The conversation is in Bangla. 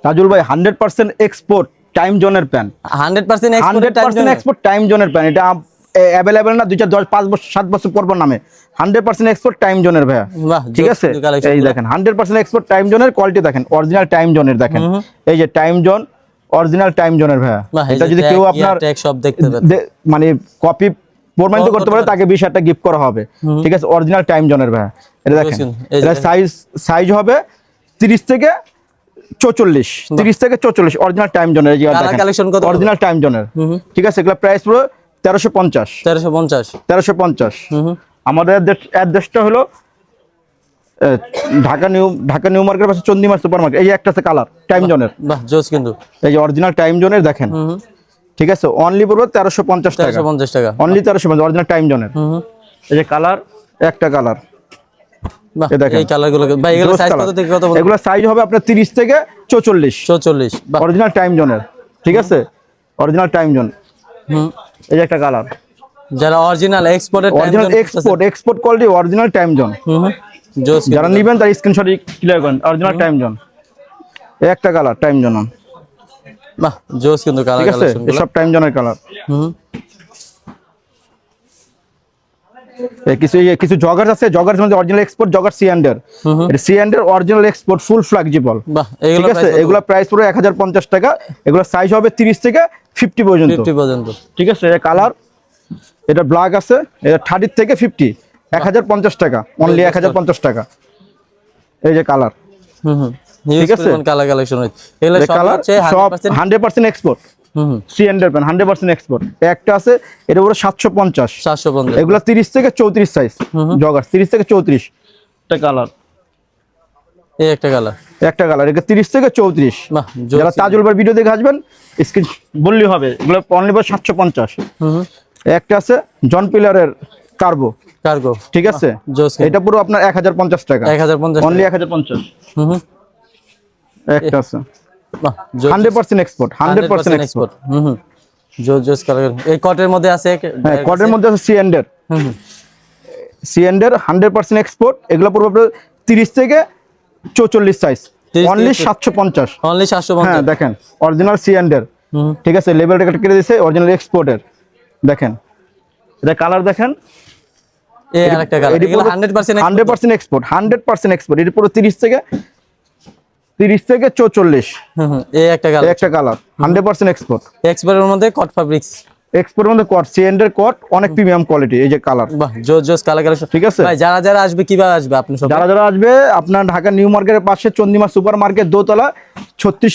তাজুল ভাই 100% এক্সপোর্ট টাইম জোনের প্যান, 100% 100% এক্সপোর্ট টাইম জোনের প্যান। এটা অ্যাভেলেবেল না 2 4 10 5 বছর 7 বছর পর নামে 100% এক্সপোর্ট টাইম জোনের ভাইয়া। বাহ, ঠিক আছে, এই দেখেন 100% এক্সপোর্ট টাইম জোনের কোয়ালিটি দেখেন, অরিজিনাল টাইম জোনের দেখেন, এই যে টাইম জোন, অরিজিনাল টাইম জোনের ভাইয়া। এটা যদি কেউ আপনার সব দেখতে মানে কপি প্রমাণিত করতে পারে তাকে 20,000 টাকা গিফট করা হবে। ঠিক আছে, অরিজিনাল টাইম জোনের ভাইয়া। এটা দেখেন, এটা সাইজ হবে 30 থেকে 44, 30 থেকে 44 অরিজিনাল টাইম জোনের। এই যে কালেকশন কত? অরিজিনাল টাইম জোনের। ঠিক আছে, এগুলা প্রাইস পুরো 1350, 1350। আমাদের অ্যাড্রেসটা হলো ঢাকা নিউ মার্কেট পাশে চন্দিমার সুপার মার্কেট। এই যে একটা আছে কালার টাইম জোনের, বাহ জোস কিন্তু, এই যে অরিজিনাল টাইম জোনের দেখেন। ঠিক আছে, অনলি পড়বে 1350 টাকা, 1350 টাকা অনলি 1350 অরিজিনাল টাইম জোনের। এই যে কালার, একটা কালার, বাহ এই কালারগুলো ভাই এগুলো সাইজ কত থেকে কত বলবো? এগুলো সাইজ হবে আপনার 30 থেকে 44, 44 বাহ অরিজিনাল টাইম জোনের। ঠিক আছে, অরিজিনাল টাইম জোন। এই যে একটা কালার, যারা original exported time original export quality original time zone, জোস যারা নেবেন তার স্ক্রিনশট ক্লিয়ার করেন, অরিজিনাল টাইম জোন। এই একটা কালার টাইম জোন, বাহ জোস কিন্তু কালার কালেকশন গুলো সব টাইম জোনের কালার। কিছু জগার আছে, জগার মধ্যে অরিজিনাল এক্সপোর্ট জগার সি&এর, এটা সি&এর অরিজিনাল এক্সপোর্ট ফুল ফ্লেক্সিবল। বাহ ঠিক আছে, এগুলা প্রাইস পুরো 1050 টাকা। এগুলা সাইজ হবে 30 থেকে 50 পর্যন্ত। ঠিক আছে, এই কালার, এটা ব্ল্যাক আছে, এটা 30 থেকে 50, 1050 টাকা, অনলি 1050 টাকা। এই যে কালার, ঠিক আছে, কালার কালেকশন এগুলো সব হচ্ছে 100% এক্সপোর্ট। সি&এর pen 100% export. একটা আছে এটা পুরো 750, এগুলা 30 থেকে 34 সাইজ জগার, 30 থেকে 34। একটা কালার, এই একটা কালার, এটা 30 থেকে 34। যারা তাজুল ভাই ভিডিও দেখে আসবেন স্ক্রিন বললেই হবে, এগুলো অনলি 750। একটা আছে জন পিলারের কার্গো, ঠিক আছে, এটা পুরো আপনার 1050 টাকা, 1050 অনলি 1050। একটা আছে 100% এক্সপোর্ট, 100% এক্সপোর্ট। জোস কালার। এই কটের মধ্যে আছে, হ্যাঁ কটের মধ্যে আছে সি&এর, 100% এক্সপোর্ট। এগুলো পুরো 30 থেকে 44 সাইজ, অনলি 750, অনলি 750। হ্যাঁ দেখেন অরিজিনাল সি&এর। ঠিক আছে, লেবেলটা কেটে দিয়েছে, অরিজিনাল এক্সপোর্টের। দেখেন এটা কালার দেখেন, এই আরেকটা কালার, এগুলো 100% এক্সপোর্ট, 100% এক্সপোর্ট। এটা পুরো 30 থেকে 44। এই একটা কালার 100% এক্সপোর্ট। এক্সপোর্টের মধ্যে কট ফেব্রিক্স, এক্সপোর্টের মধ্যে কট, সি&এর কট অনেক প্রিমিয়াম কোয়ালিটি। এই যে কালার, বাহ জোস কালার কালেকশন। ঠিক আছে ভাই, যারা আসবে কিভাবে আসবে আপনি? যারা আসবে আপনার ঢাকা নিউ মার্কেটের পাশে চন্দিমা সুপার মার্কেট দোতলা 36